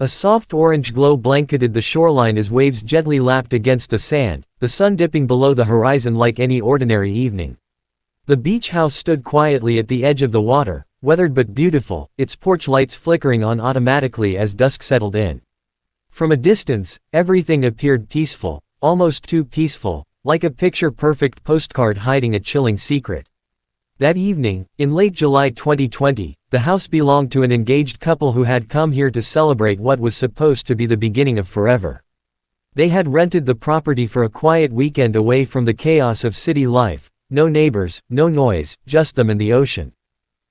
A soft orange glow blanketed the shoreline as waves gently lapped against the sand, the sun dipping below the horizon like any ordinary evening. The beach house stood quietly at the edge of the water, weathered but beautiful, its porch lights flickering on automatically as dusk settled in. From a distance, everything appeared peaceful, almost too peaceful, like a picture-perfect postcard hiding a chilling secret. That evening, in late July 2020, the house belonged to an engaged couple who had come here to celebrate what was supposed to be the beginning of forever. They had rented the property for a quiet weekend away from the chaos of city life, no neighbors, no noise, just them and the ocean.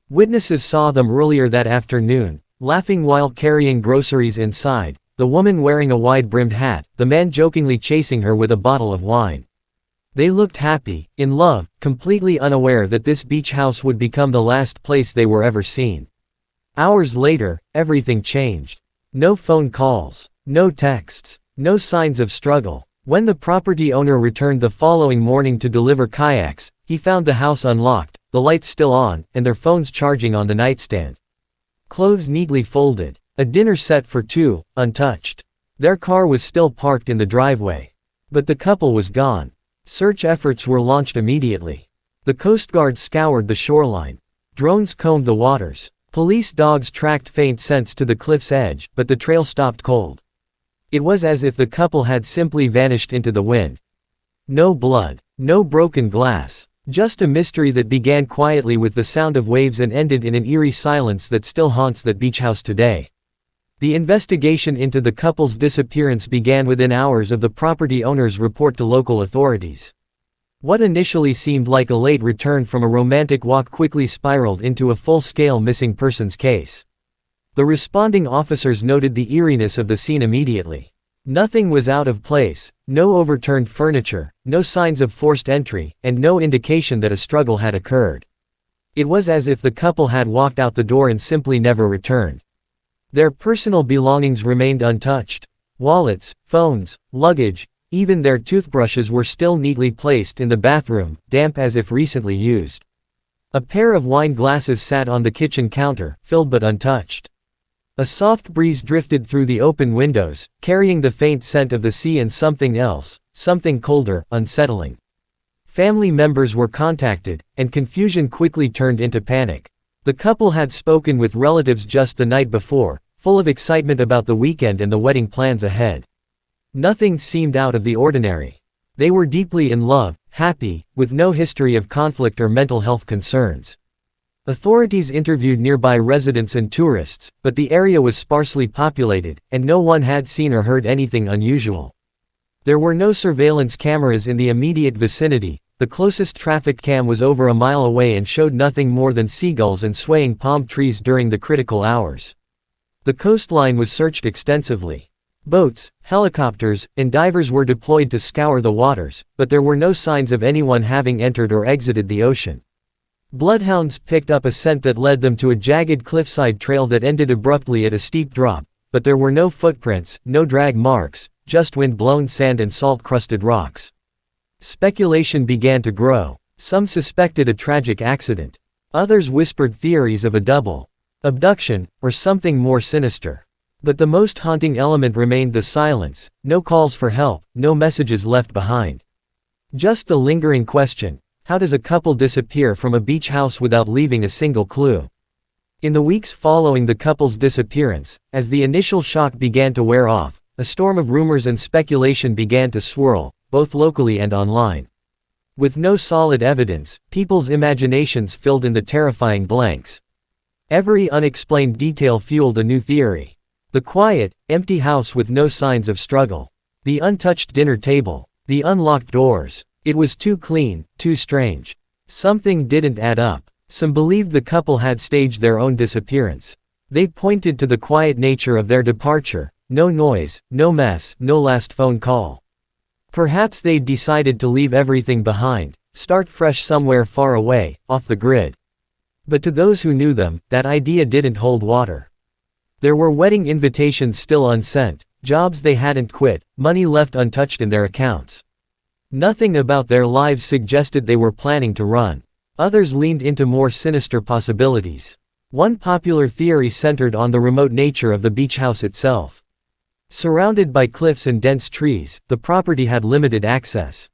Witnesses saw them earlier that afternoon, laughing while carrying groceries inside, the woman wearing a wide-brimmed hat, the man jokingly chasing her with a bottle of wine. They looked happy, in love, completely unaware that this beach house would become the last place they were ever seen. Hours later, everything changed. No phone calls, no texts, no signs of struggle. When the property owner returned the following morning to deliver kayaks, he found the house unlocked, the lights still on, and their phones charging on the nightstand. Clothes neatly folded. A dinner set for two, untouched. Their car was still parked in the driveway. But the couple was gone. Search efforts were launched immediately. The Coast Guard scoured the shoreline. Drones combed the waters. Police dogs tracked faint scents to the cliff's edge, but the trail stopped cold. It was as if the couple had simply vanished into the wind. No blood, no broken glass, just a mystery that began quietly with the sound of waves and ended in an eerie silence that still haunts that beach house today. The investigation into the couple's disappearance began within hours of the property owner's report to local authorities. What initially seemed like a late return from a romantic walk quickly spiraled into a full-scale missing persons case. The responding officers noted the eeriness of the scene immediately. Nothing was out of place, no overturned furniture, no signs of forced entry, and no indication that a struggle had occurred. It was as if the couple had walked out the door and simply never returned. Their personal belongings remained untouched. Wallets, phones, luggage, even their toothbrushes were still neatly placed in the bathroom, damp as if recently used. A pair of wine glasses sat on the kitchen counter, filled but untouched. A soft breeze drifted through the open windows, carrying the faint scent of the sea and something else, something colder, unsettling. Family members were contacted, and confusion quickly turned into panic. The couple had spoken with relatives just the night before, full of excitement about the weekend and the wedding plans ahead. Nothing seemed out of the ordinary. They were deeply in love, happy, with no history of conflict or mental health concerns. Authorities interviewed nearby residents and tourists, but the area was sparsely populated, and no one had seen or heard anything unusual. There were no surveillance cameras in the immediate vicinity. The closest traffic cam was over a mile away and showed nothing more than seagulls and swaying palm trees during the critical hours. The coastline was searched extensively. Boats, helicopters, and divers were deployed to scour the waters, but there were no signs of anyone having entered or exited the ocean. Bloodhounds picked up a scent that led them to a jagged cliffside trail that ended abruptly at a steep drop, but there were no footprints, no drag marks, just wind-blown sand and salt-crusted rocks. Speculation began to grow. Some suspected a tragic accident. Others whispered theories of a double abduction, or something more sinister. But the most haunting element remained the silence, no calls for help, no messages left behind. Just the lingering question, how does a couple disappear from a beach house without leaving a single clue? In the weeks following the couple's disappearance, as the initial shock began to wear off, a storm of rumors and speculation began to swirl, both locally and online. With no solid evidence, people's imaginations filled in the terrifying blanks. Every unexplained detail fueled a new theory. The quiet, empty house with no signs of struggle. The untouched dinner table. The unlocked doors. It was too clean, too strange. Something didn't add up. Some believed the couple had staged their own disappearance. They pointed to the quiet nature of their departure. No noise, no mess, no last phone call. Perhaps they'd decided to leave everything behind, start fresh somewhere far away, off the grid. But to those who knew them, that idea didn't hold water. There were wedding invitations still unsent, jobs they hadn't quit, money left untouched in their accounts. Nothing about their lives suggested they were planning to run. Others leaned into more sinister possibilities. One popular theory centered on the remote nature of the beach house itself. Surrounded by cliffs and dense trees, the property had limited access.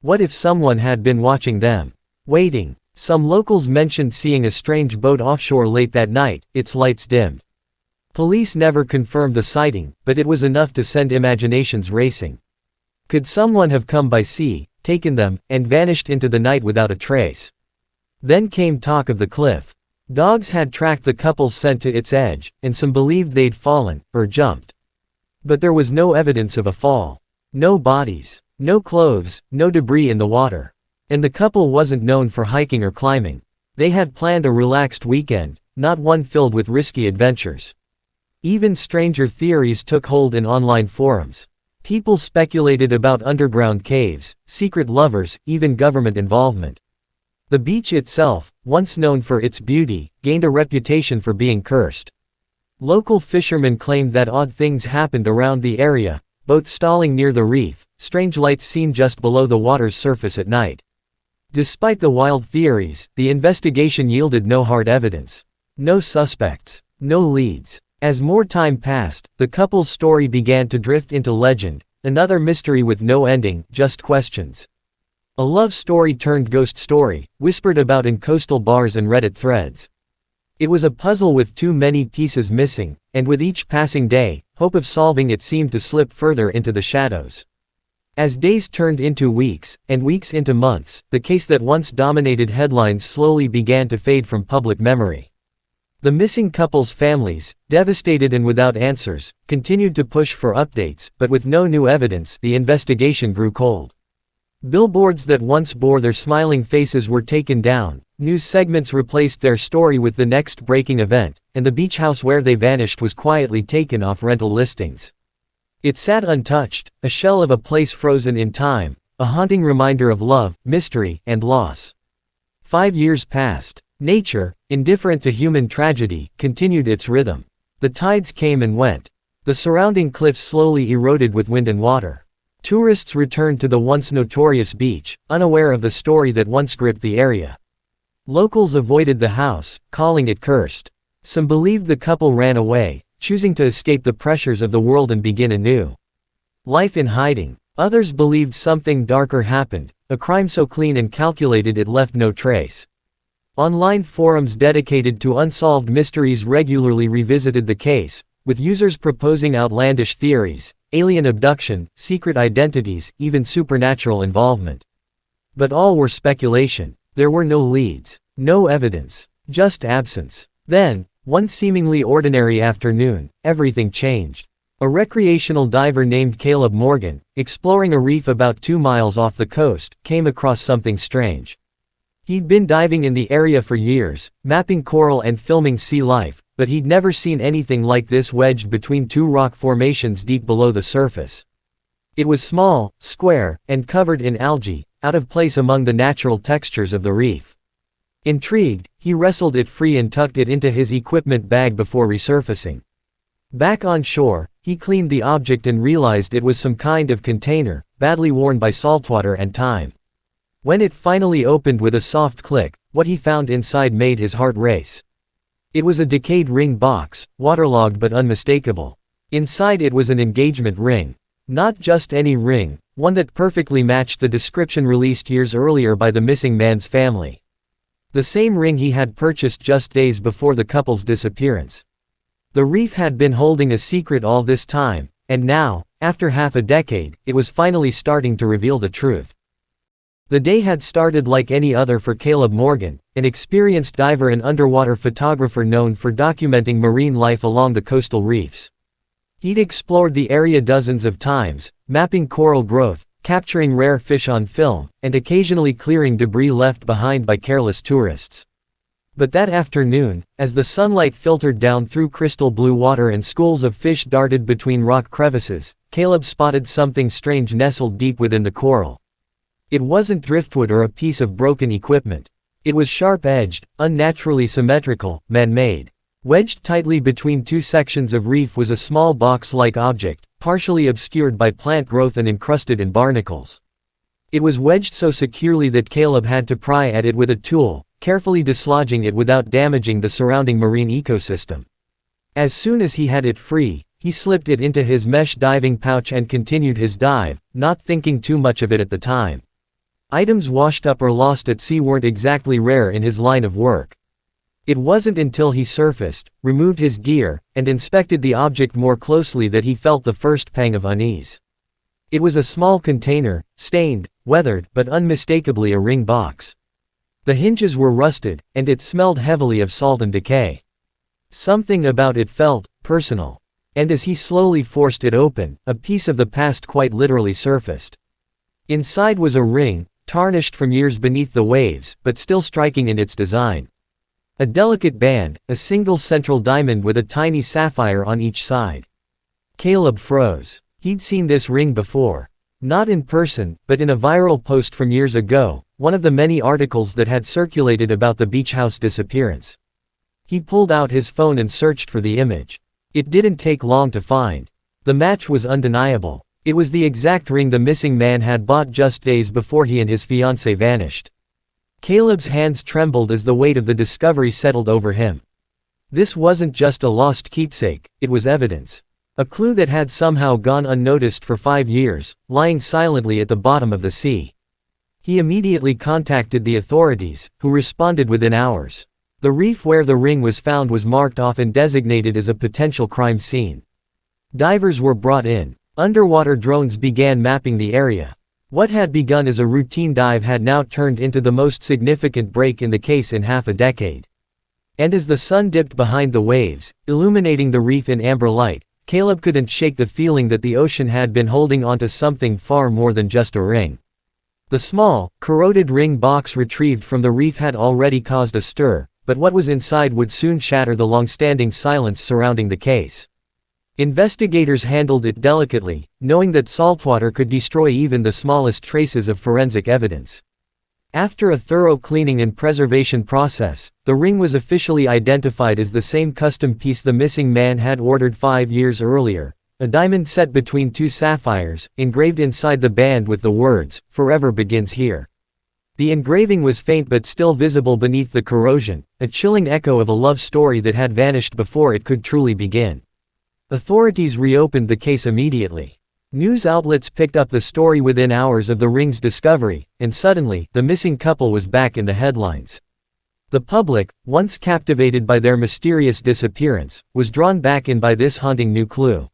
What if someone had been watching them? Waiting. Some locals mentioned seeing a strange boat offshore late that night, its lights dimmed. Police never confirmed the sighting, but it was enough to send imaginations racing. Could someone have come by sea, taken them, and vanished into the night without a trace? Then came talk of the cliff. Dogs had tracked the couple's scent to its edge, and some believed they'd fallen, or jumped. But there was no evidence of a fall. No bodies. No clothes, no debris in the water. And the couple wasn't known for hiking or climbing. They had planned a relaxed weekend, not one filled with risky adventures. Even stranger theories took hold in online forums. People speculated about underground caves, secret lovers, even government involvement. The beach itself, once known for its beauty, gained a reputation for being cursed. Local fishermen claimed that odd things happened around the area, boats stalling near the reef, strange lights seen just below the water's surface at night. Despite the wild theories, the investigation yielded no hard evidence. No suspects. No leads. As more time passed, the couple's story began to drift into legend, another mystery with no ending, just questions. A love story turned ghost story, whispered about in coastal bars and Reddit threads. It was a puzzle with too many pieces missing, and with each passing day, hope of solving it seemed to slip further into the shadows. As days turned into weeks, and weeks into months, the case that once dominated headlines slowly began to fade from public memory. The missing couple's families, devastated and without answers, continued to push for updates, but with no new evidence, the investigation grew cold. Billboards that once bore their smiling faces were taken down, news segments replaced their story with the next breaking event, and the beach house where they vanished was quietly taken off rental listings. It sat untouched, a shell of a place frozen in time, a haunting reminder of love, mystery, and loss. 5 years passed. Nature, indifferent to human tragedy, continued its rhythm. The tides came and went. The surrounding cliffs slowly eroded with wind and water. Tourists returned to the once notorious beach, unaware of the story that once gripped the area. Locals avoided the house, calling it cursed. Some believed the couple ran away, choosing to escape the pressures of the world and begin anew. Life in hiding. Others believed something darker happened, a crime so clean and calculated it left no trace. Online forums dedicated to unsolved mysteries regularly revisited the case, with users proposing outlandish theories, alien abduction, secret identities, even supernatural involvement. But all were speculation. There were no leads, no evidence, just absence. Then, one seemingly ordinary afternoon, everything changed. A recreational diver named Caleb Morgan, exploring a reef about 2 miles off the coast, came across something strange. He'd been diving in the area for years, mapping coral and filming sea life, but he'd never seen anything like this wedged between 2 rock formations deep below the surface. It was small, square, and covered in algae, out of place among the natural textures of the reef. Intrigued, he wrestled it free and tucked it into his equipment bag before resurfacing. Back on shore, he cleaned the object and realized it was some kind of container, badly worn by saltwater and time. When it finally opened with a soft click, what he found inside made his heart race. It was a decayed ring box, waterlogged but unmistakable. Inside it was an engagement ring. Not just any ring, one that perfectly matched the description released years earlier by the missing man's family. The same ring he had purchased just days before the couple's disappearance. The reef had been holding a secret all this time, and now, after half a decade, it was finally starting to reveal the truth. The day had started like any other for Caleb Morgan, an experienced diver and underwater photographer known for documenting marine life along the coastal reefs. He'd explored the area dozens of times, mapping coral growth, capturing rare fish on film, and occasionally clearing debris left behind by careless tourists. But that afternoon, as the sunlight filtered down through crystal blue water and schools of fish darted between rock crevices, Caleb spotted something strange nestled deep within the coral. It wasn't driftwood or a piece of broken equipment. It was sharp-edged, unnaturally symmetrical, man-made. Wedged tightly between 2 sections of reef was a small box-like object, partially obscured by plant growth and encrusted in barnacles. It was wedged so securely that Caleb had to pry at it with a tool, carefully dislodging it without damaging the surrounding marine ecosystem. As soon as he had it free, he slipped it into his mesh diving pouch and continued his dive, not thinking too much of it at the time. Items washed up or lost at sea weren't exactly rare in his line of work. It wasn't until he surfaced, removed his gear, and inspected the object more closely that he felt the first pang of unease. It was a small container, stained, weathered, but unmistakably a ring box. The hinges were rusted, and it smelled heavily of salt and decay. Something about it felt personal. And as he slowly forced it open, a piece of the past quite literally surfaced. Inside was a ring, tarnished from years beneath the waves, but still striking in its design. A delicate band, a single central diamond with a tiny sapphire on each side. Caleb froze. He'd seen this ring before. Not in person, but in a viral post from years ago, one of the many articles that had circulated about the beach house disappearance. He pulled out his phone and searched for the image. It didn't take long to find. The match was undeniable. It was the exact ring the missing man had bought just days before he and his fiancée vanished. Caleb's hands trembled as the weight of the discovery settled over him. This wasn't just a lost keepsake, it was evidence. A clue that had somehow gone unnoticed for 5 years, lying silently at the bottom of the sea. He immediately contacted the authorities, who responded within hours. The reef where the ring was found was marked off and designated as a potential crime scene. Divers were brought in. Underwater drones began mapping the area. What had begun as a routine dive had now turned into the most significant break in the case in half a decade. And as the sun dipped behind the waves, illuminating the reef in amber light, Caleb couldn't shake the feeling that the ocean had been holding onto something far more than just a ring. The small, corroded ring box retrieved from the reef had already caused a stir, but what was inside would soon shatter the long-standing silence surrounding the case. Investigators handled it delicately, knowing that saltwater could destroy even the smallest traces of forensic evidence. After a thorough cleaning and preservation process, the ring was officially identified as the same custom piece the missing man had ordered 5 years earlier, a diamond set between 2 sapphires, engraved inside the band with the words, "Forever begins here." The engraving was faint but still visible beneath the corrosion, a chilling echo of a love story that had vanished before it could truly begin. Authorities reopened the case immediately. News outlets picked up the story within hours of the ring's discovery, and suddenly, the missing couple was back in the headlines. The public, once captivated by their mysterious disappearance, was drawn back in by this haunting new clue.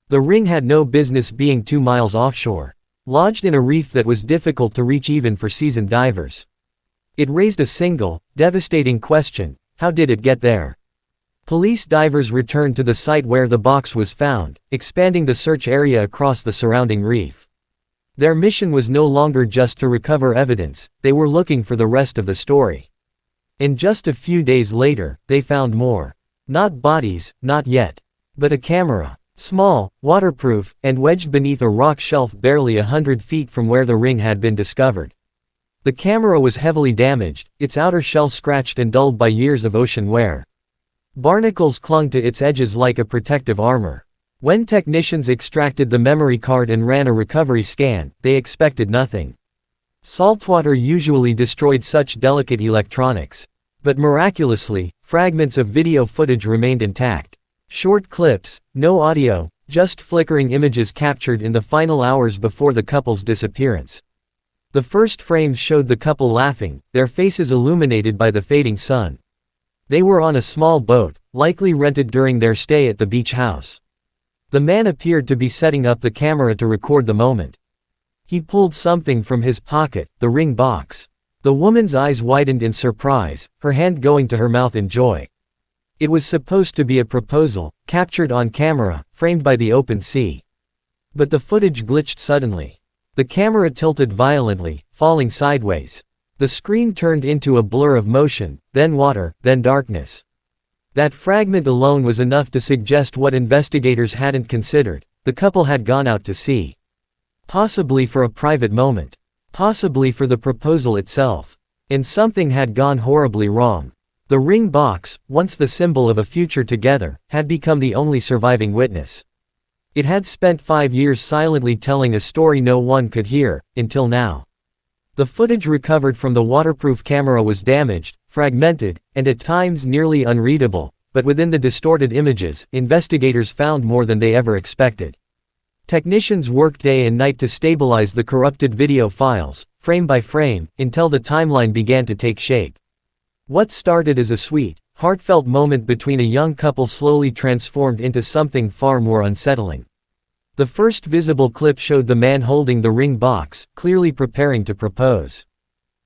The ring had no business being 2 miles offshore, lodged in a reef that was difficult to reach even for seasoned divers. It raised a single, devastating question: how did it get there? Police divers returned to the site where the box was found, expanding the search area across the surrounding reef. Their mission was no longer just to recover evidence, they were looking for the rest of the story. And just a few days later, they found more. Not bodies, not yet. But a camera. Small, waterproof, and wedged beneath a rock shelf barely 100 feet from where the ring had been discovered. The camera was heavily damaged, its outer shell scratched and dulled by years of ocean wear. Barnacles clung to its edges like a protective armor. When technicians extracted the memory card and ran a recovery scan, they expected nothing. Saltwater usually destroyed such delicate electronics. But miraculously, fragments of video footage remained intact. Short clips, no audio, just flickering images captured in the final hours before the couple's disappearance. The first frames showed the couple laughing, their faces illuminated by the fading sun. They were on a small boat, likely rented during their stay at the beach house. The man appeared to be setting up the camera to record the moment. He pulled something from his pocket, the ring box. The woman's eyes widened in surprise, her hand going to her mouth in joy. It was supposed to be a proposal, captured on camera, framed by the open sea. But the footage glitched suddenly. The camera tilted violently, falling sideways. The screen turned into a blur of motion, then water, then darkness. That fragment alone was enough to suggest what investigators hadn't considered: the couple had gone out to sea. Possibly for a private moment. Possibly for the proposal itself. And something had gone horribly wrong. The ring box, once the symbol of a future together, had become the only surviving witness. It had spent 5 years silently telling a story no one could hear, until now. The footage recovered from the waterproof camera was damaged, fragmented, and at times nearly unreadable, but within the distorted images, investigators found more than they ever expected. Technicians worked day and night to stabilize the corrupted video files, frame by frame, until the timeline began to take shape. What started as a sweet, heartfelt moment between a young couple slowly transformed into something far more unsettling. The first visible clip showed the man holding the ring box, clearly preparing to propose.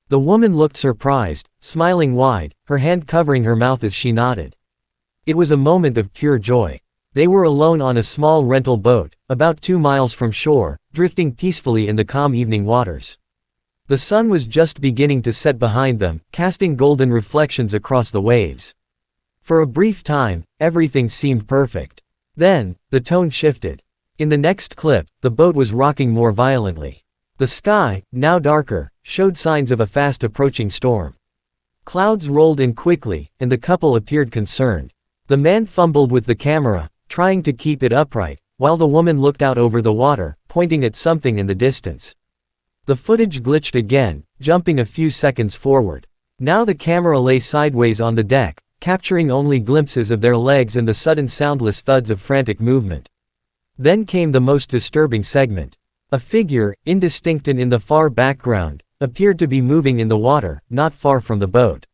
The woman looked surprised, smiling wide, her hand covering her mouth as she nodded. It was a moment of pure joy. They were alone on a small rental boat, about 2 miles from shore, drifting peacefully in the calm evening waters. The sun was just beginning to set behind them, casting golden reflections across the waves. For a brief time, everything seemed perfect. Then, the tone shifted. In the next clip, the boat was rocking more violently. The sky, now darker, showed signs of a fast approaching storm. Clouds rolled in quickly, and the couple appeared concerned. The man fumbled with the camera, trying to keep it upright, while the woman looked out over the water, pointing at something in the distance. The footage glitched again, jumping a few seconds forward. Now the camera lay sideways on the deck, capturing only glimpses of their legs and the sudden soundless thuds of frantic movement. Then came the most disturbing segment. A figure, indistinct and in the far background, appeared to be moving in the water, not far from the boat.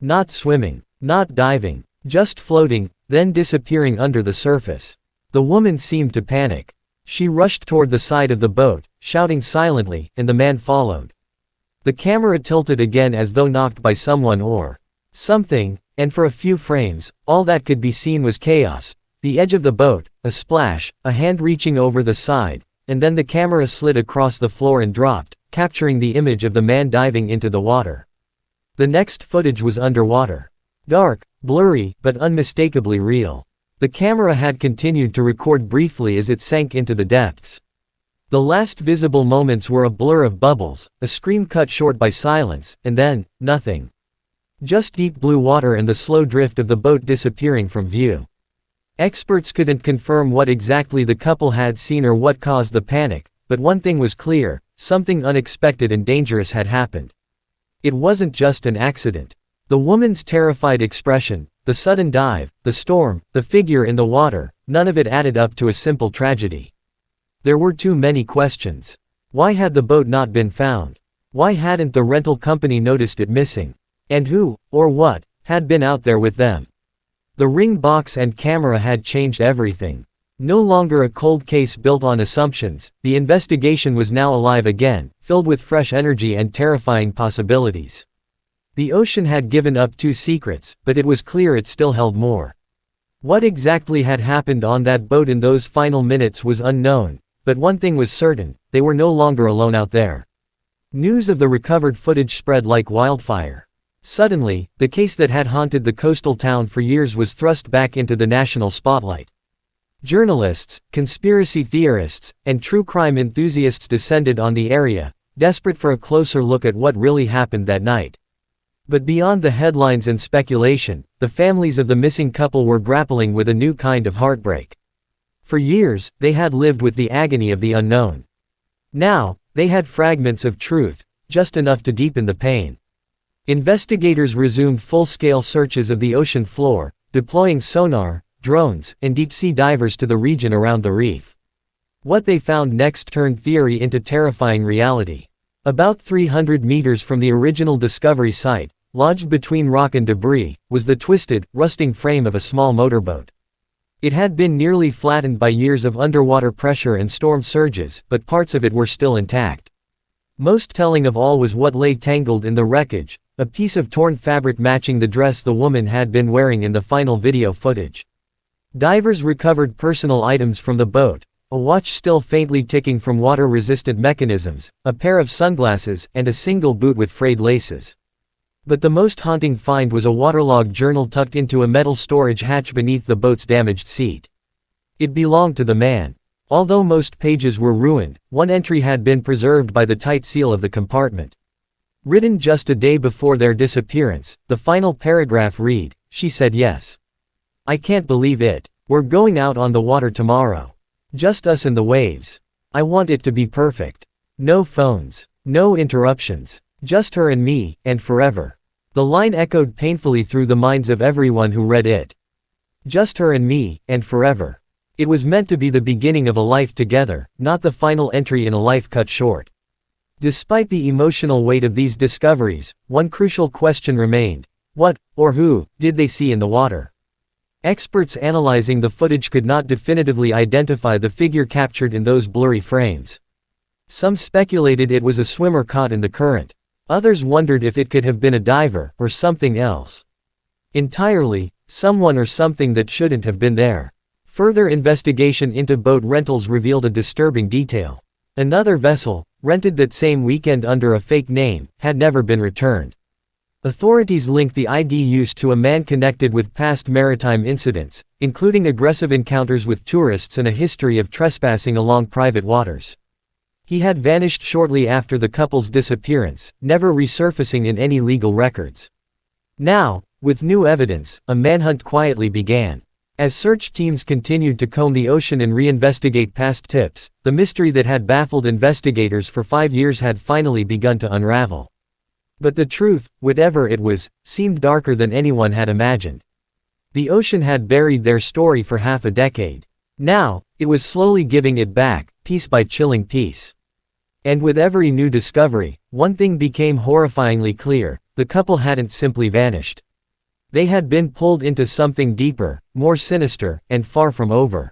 Not swimming, not diving, just floating, then disappearing under the surface. The woman seemed to panic. She rushed toward the side of the boat, shouting silently, and the man followed. The camera tilted again as though knocked by someone or something, and for a few frames, all that could be seen was chaos. The edge of the boat, a splash, a hand reaching over the side, and then the camera slid across the floor and dropped, capturing the image of the man diving into the water. The next footage was underwater. Dark, blurry, but unmistakably real. The camera had continued to record briefly as it sank into the depths. The last visible moments were a blur of bubbles, a scream cut short by silence, and then, nothing. Just deep blue water and the slow drift of the boat disappearing from view. Experts couldn't confirm what exactly the couple had seen or what caused the panic, but one thing was clear, something unexpected and dangerous had happened. It wasn't just an accident. The woman's terrified expression, the sudden dive, the storm, the figure in the water, none of it added up to a simple tragedy. There were too many questions. Why had the boat not been found? Why hadn't the rental company noticed it missing? And who, or what, had been out there with them? The ring box and camera had changed everything. No longer a cold case built on assumptions, the investigation was now alive again, filled with fresh energy and terrifying possibilities. The ocean had given up 2 secrets, but it was clear it still held more. What exactly had happened on that boat in those final minutes was unknown, but one thing was certain, they were no longer alone out there. News of the recovered footage spread like wildfire. Suddenly, the case that had haunted the coastal town for years was thrust back into the national spotlight. Journalists, conspiracy theorists, and true crime enthusiasts descended on the area, desperate for a closer look at what really happened that night. But beyond the headlines and speculation, the families of the missing couple were grappling with a new kind of heartbreak. For years, they had lived with the agony of the unknown. Now, they had fragments of truth, just enough to deepen the pain. Investigators resumed full-scale searches of the ocean floor, deploying sonar, drones, and deep-sea divers to the region around the reef. What they found next turned theory into terrifying reality. About 300 meters from the original discovery site, lodged between rock and debris, was the twisted, rusting frame of a small motorboat. It had been nearly flattened by years of underwater pressure and storm surges, but parts of it were still intact. Most telling of all was what lay tangled in the wreckage, a piece of torn fabric matching the dress the woman had been wearing in the final video footage. Divers recovered personal items from the boat, a watch still faintly ticking from water-resistant mechanisms, a pair of sunglasses, and a single boot with frayed laces. But the most haunting find was a waterlogged journal tucked into a metal storage hatch beneath the boat's damaged seat. It belonged to the man. Although most pages were ruined, one entry had been preserved by the tight seal of the compartment. Written just a day before their disappearance, the final paragraph read, "She said yes. I can't believe it. We're going out on the water tomorrow. Just us and the waves. I want it to be perfect. No phones. No interruptions. Just her and me, and forever." The line echoed painfully through the minds of everyone who read it. Just her and me, and forever. It was meant to be the beginning of a life together, not the final entry in a life cut short. Despite the emotional weight of these discoveries, one crucial question remained. What, or who, did they see in the water? Experts analyzing the footage could not definitively identify the figure captured in those blurry frames. Some speculated it was a swimmer caught in the current. Others wondered if it could have been a diver, or something else. Entirely, someone or something that shouldn't have been there. Further investigation into boat rentals revealed a disturbing detail. Another vessel, rented that same weekend under a fake name, had never been returned. Authorities linked the ID use to a man connected with past maritime incidents, including aggressive encounters with tourists and a history of trespassing along private waters. He had vanished shortly after the couple's disappearance, never resurfacing in any legal records. Now, with new evidence, a manhunt quietly began. As search teams continued to comb the ocean and reinvestigate past tips, the mystery that had baffled investigators for 5 years had finally begun to unravel. But the truth, whatever it was, seemed darker than anyone had imagined. The ocean had buried their story for half a decade. Now, it was slowly giving it back, piece by chilling piece. And with every new discovery, one thing became horrifyingly clear: the couple hadn't simply vanished. They had been pulled into something deeper, more sinister, and far from over.